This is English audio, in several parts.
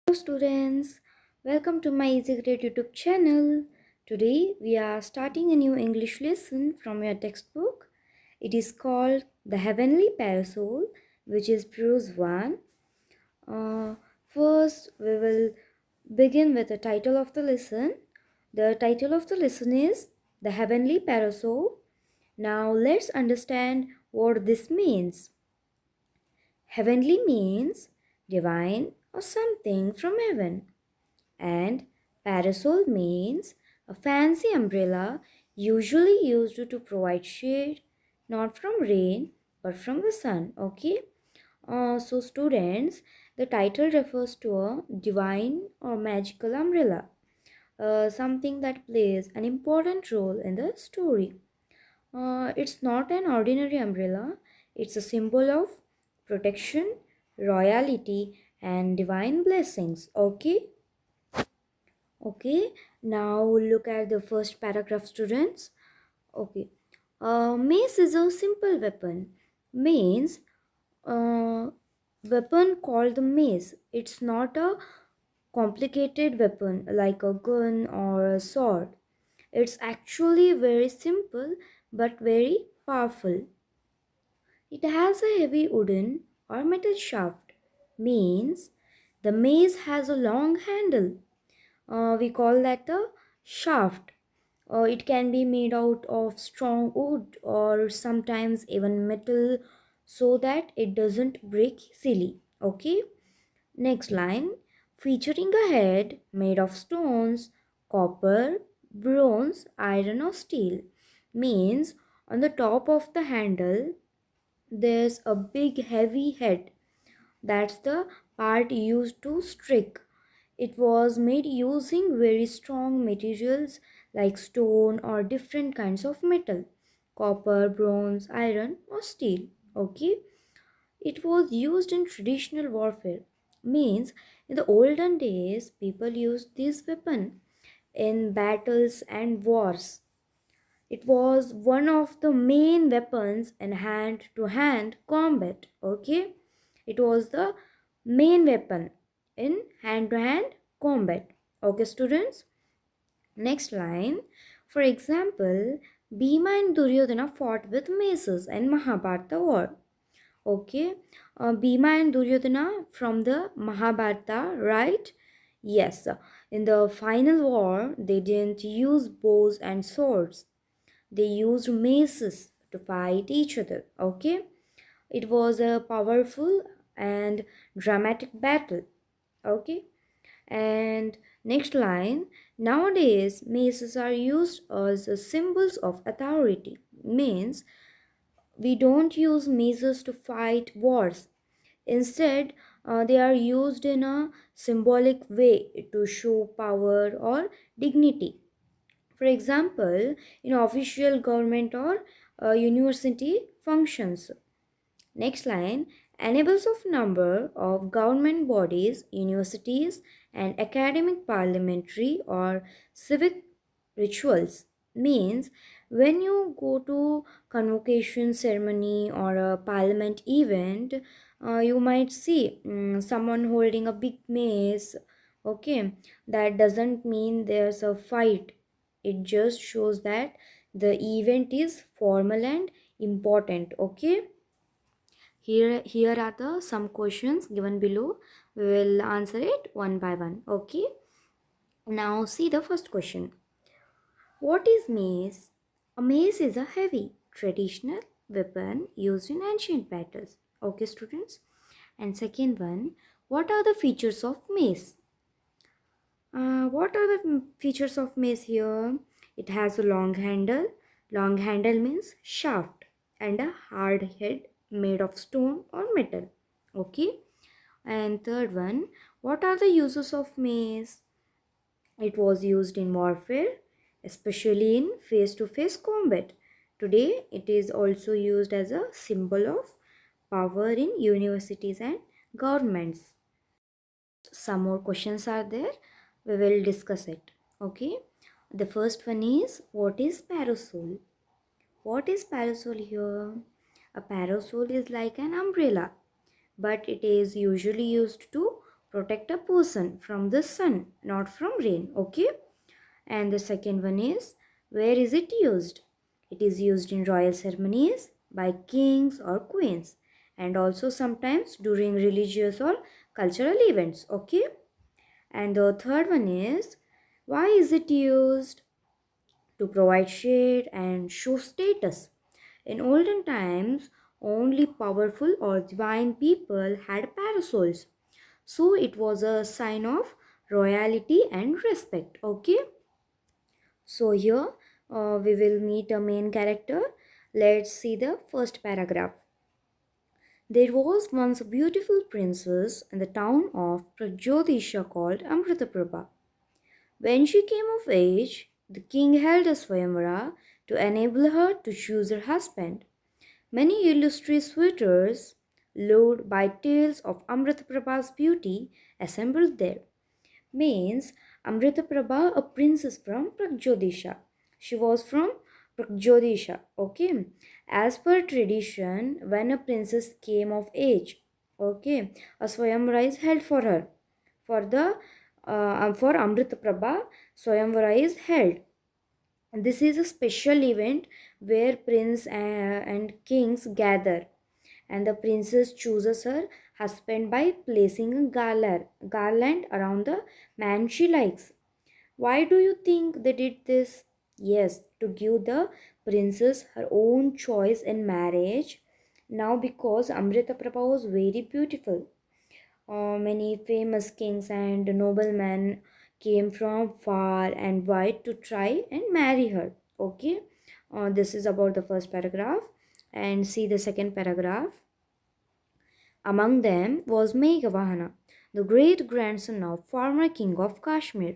Hello students, welcome to my EasyGrade YouTube channel. Today we are starting a new English lesson from your textbook. It is called The Heavenly Parasol, which is prose 1. Uh, First we will begin with the title of the lesson. The title of the lesson is The Heavenly Parasol. Now let's understand what this means. Heavenly means divine or something from heaven. And parasol means a fancy umbrella usually used to provide shade not from rain but from the sun. Okay, so students, the title refers to a divine or magical umbrella, something that plays an important role in the story. It's not an ordinary umbrella, it's a symbol of protection, royalty, and divine blessings. Okay, now look at the first paragraph, students. Okay, mace is a simple weapon. Means weapon called the mace. It's not a complicated weapon like a gun or a sword. It's actually very simple but very powerful. It has a heavy wooden or metal shaft. Means the mace has a long handle. We call that a shaft. It can be made out of strong wood or sometimes even metal so that it doesn't break easily. Okay. Next line, featuring a head made of stones, copper, bronze, iron, or steel, means on the top of the handle there's a big heavy head. That's the part used to strike. It was made using very strong materials like stone or different kinds of metal, copper, bronze, iron, or steel. Okay, it was used in traditional warfare. Means in the olden days, people used this weapon in battles and wars. It was one of the main weapons in hand to hand combat. Okay, it was the main weapon in hand to hand combat. Okay, students. Next line. For example, Bhima and Duryodhana fought with maces in Mahabharata war. Okay, Bhima and Duryodhana from the Mahabharata, right? Yes, in the final war, they didn't use bows and swords. They used maces to fight each other. Okay, it was a powerful and dramatic battle. Okay, and next line, nowadays maces are used as symbols of authority. Means we don't use maces to fight wars. Instead, they are used in a symbolic way to show power or dignity. For example, in official government or university functions. Next line, enables of number of government bodies, universities, and academic, parliamentary, or civic rituals. Means when you go to convocation ceremony or a parliament event, you might see someone holding a big mace. Okay, that doesn't mean there's a fight. It just shows that the event is formal and important. Okay, here are the some questions given below. We will answer it one by one. Okay, now see the first question. What is mace? A mace is a heavy traditional weapon used in ancient battles. Okay, students. And second one, what are the features of mace? What are the features of mace here? It has a long handle. Long handle means shaft, and a hard head made of stone or metal. Okay. And third one, what are the uses of mace? It was used in warfare, especially in face to face combat. Today, it is also used as a symbol of power in universities and governments. Some more questions are there. We will discuss it. Okay. The first one is, what is parasol? What is parasol here? A parasol is like an umbrella, but it is usually used to protect a person from the sun, not from rain. Okay. And the second one is, where is it used? It is used in royal ceremonies by kings or queens, and also sometimes during religious or cultural events. Okay. And the third one is, why is it used? To provide shade and show status. In olden times, only powerful or divine people had parasols. So it was a sign of royalty and respect. Okay. So here we will meet a main character. Let's see the first paragraph. There was once a beautiful princess in the town of Prajodisha called Amritaprabha. When she came of age, the king held a swayamvara to enable her to choose her husband. Many illustrious suitors, lured by tales of Amritaprabha's beauty, assembled there. Means Amritaprabha, a princess from Pragjodisha. She was from Pragjodisha. Okay. As per tradition, when a princess came of age, okay, a Swayamvara is held for her. For Amritaprabha, Swayamvara is held. This is a special event where prince and kings gather, and the princess chooses her husband by placing a garland around the man she likes. Why do you think they did this? Yes, to give the princess her own choice in marriage. Now, because Amrita Prabha was very beautiful, many famous kings and noblemen came from far and wide to try and marry her. Okay, this is about the first paragraph, and see the second paragraph. Among them was Meghavahana, the great grandson of former king of Kashmir.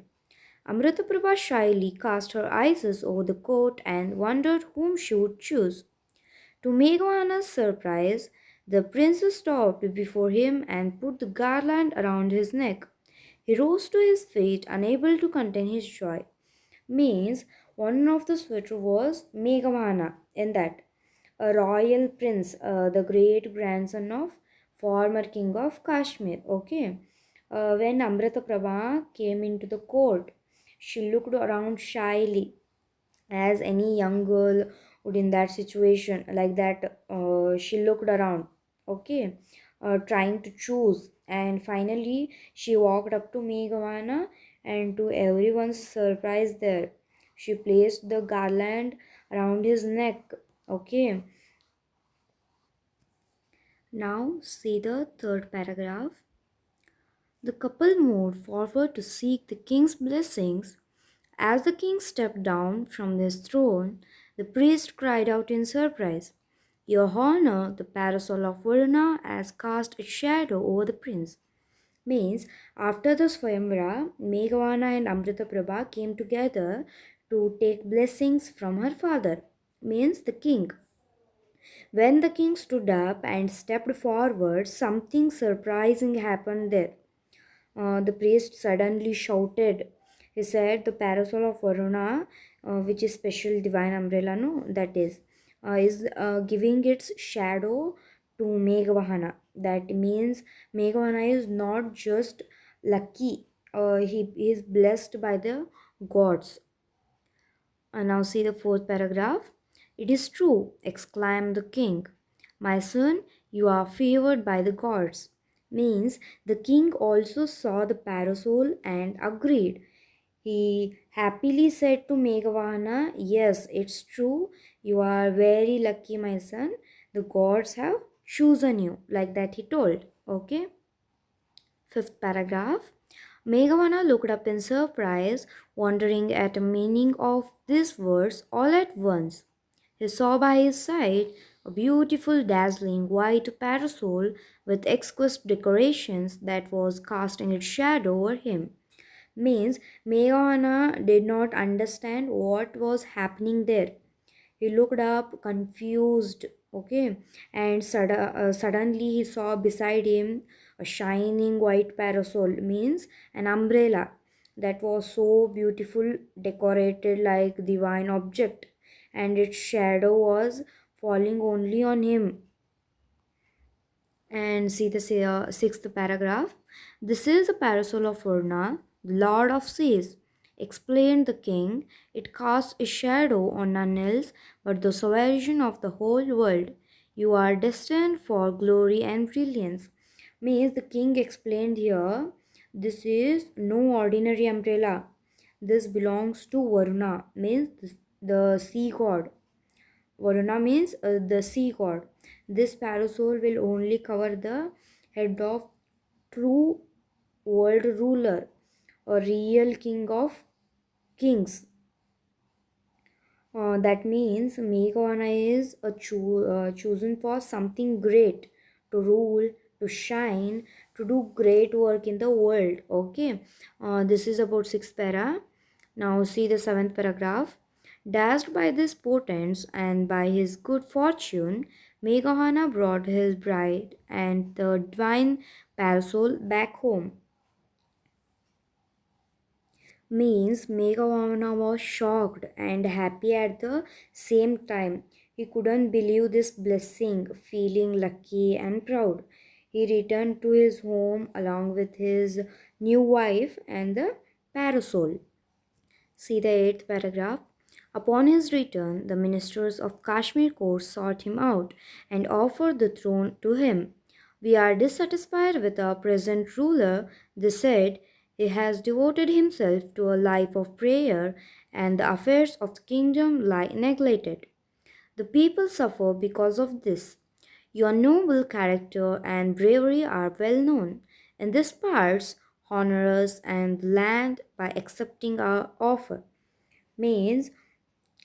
Amritaprabha shyly cast her eyes over the court and wondered whom she would choose. To Meghavana's surprise, the prince stopped before him and put the garland around his neck. He rose to his feet, unable to contain his joy. Means one of the suitor was Meghavana in that a royal prince, the great grandson of former king of Kashmir. Okay. When Amrita Prabha came into the court, she looked around shyly, as any young girl would in that situation. Like that, she looked around. Okay. Trying to choose, and finally she walked up to Meghavana, and to everyone's surprise there, she placed the garland around his neck. Okay. Now, see the third paragraph. The couple moved forward to seek the king's blessings. As the king stepped down from his throne, the priest cried out in surprise, "Your Honor, the parasol of Varuna has cast its shadow over the prince." Means, after the Swayamvara, Meghavana and Amrita Prabha came together to take blessings from her father, means the king. When the king stood up and stepped forward, something surprising happened there. The priest suddenly shouted. He said, "The parasol of Varuna, which is special divine umbrella, no, that is giving its shadow to Meghavana." That means Meghavana is not just lucky, he is blessed by the gods. And now see the fourth paragraph. "It is true," exclaimed the king. "My son, you are favored by the gods." Means the king also saw the parasol and agreed. He happily said to Meghavana, "Yes, it's true. You are very lucky, my son. The gods have chosen you." Like that he told. Okay. Fifth paragraph. Meghavana looked up in surprise, wondering at the meaning of these words all at once. He saw by his side a beautiful, dazzling white parasol with exquisite decorations that was casting its shadow over him. Means Meghavana did not understand what was happening there. He looked up, confused, okay, and suddenly he saw beside him a shining white parasol, means an umbrella that was so beautiful, decorated like divine object, and its shadow was falling only on him. And see the sixth paragraph. This is a parasol of Varna, the Lord of Seas, explained the king. It casts a shadow on none else but the sovereign of the whole world. You are destined for glory and brilliance. Means the king explained here, this is no ordinary umbrella. This belongs to Varuna, means the sea god. Varuna means the sea god. This parasol will only cover the head of true world ruler, a real king of kings. That means Meghana is chosen for something great, to rule, to shine, to do great work in the world. Okay, this is about sixth para. Now see the seventh paragraph. Dazzled by this portents and by his good fortune, Meghana brought his bride and the divine parasol back home. Means Megavana was shocked and happy at the same time. He couldn't believe this blessing, feeling lucky and proud. He returned to his home along with his new wife and the parasol. See the eighth paragraph. Upon his return, the ministers of Kashmir court sought him out and offered the throne to him. We are dissatisfied with our present ruler, they said. He has devoted himself to a life of prayer, and the affairs of the kingdom lie neglected. The people suffer because of this. Your noble character and bravery are well known. In these parts, honor us and land by accepting our offer. Means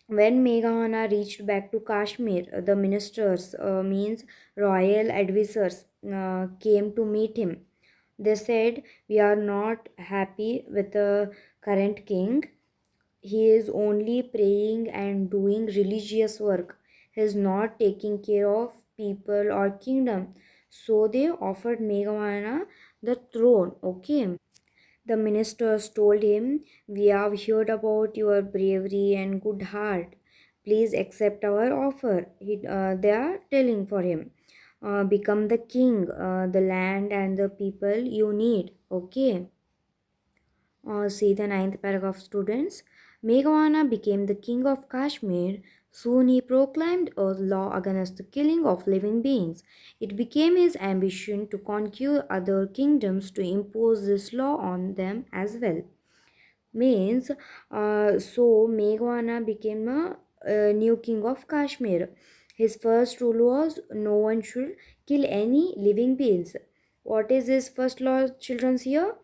when Meghana reached back to Kashmir, the ministers, means royal advisors, came to meet him. They said, we are not happy with the current king. He is only praying and doing religious work. He is not taking care of people or kingdom. So they offered Meghana the throne. Okay. The ministers told him, we have heard about your bravery and good heart. Please accept our offer. They are telling for him. Become the king, the land and the people you need. Okay. See the ninth paragraph, students. Meghwana became the king of Kashmir. Soon he proclaimed a law against the killing of living beings. It became his ambition to conquer other kingdoms to impose this law on them as well. Means, so Meghwana became a new king of Kashmir. His first rule was no one should kill any living beings. What is his first law, children's here?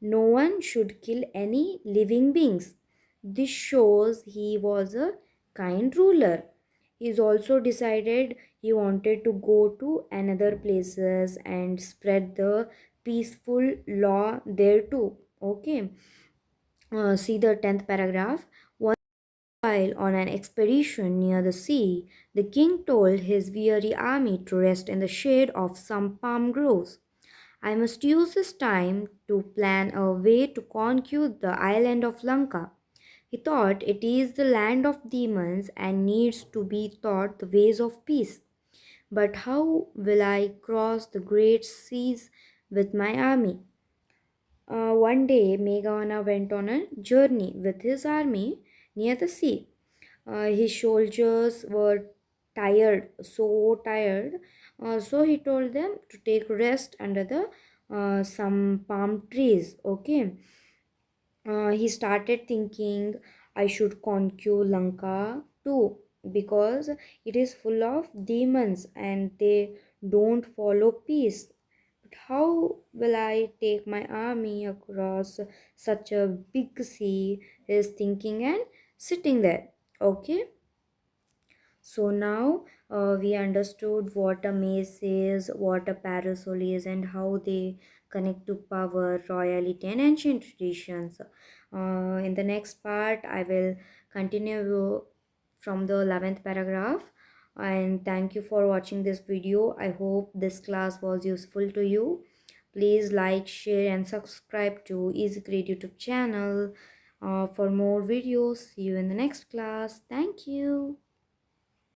No one should kill any living beings. This shows he was a kind ruler. He's also decided he wanted to go to another places and spread the peaceful law there too. Okay. See the 10th paragraph. While on an expedition near the sea, the king told his weary army to rest in the shade of some palm groves. I must use this time to plan a way to conquer the island of Lanka. He thought it is the land of demons and needs to be taught the ways of peace. But how will I cross the great seas with my army? One day, Meghana went on a journey with his army near the sea. His soldiers were tired, so tired. So he told them to take rest under the some palm trees. Okay. He started thinking, I should conquer Lanka too because it is full of demons and they don't follow peace. But how will I take my army across such a big sea? He is thinking and sitting there. Okay. So now we understood what a mace is, what a parasol is, and how they connect to power, royalty, and ancient traditions. In the next part, I will continue from the 11th paragraph. And thank you for watching this video. I hope this class was useful to you. Please like, share, and subscribe to EasyGrade YouTube channel for more videos. See you in the next class. Thank you.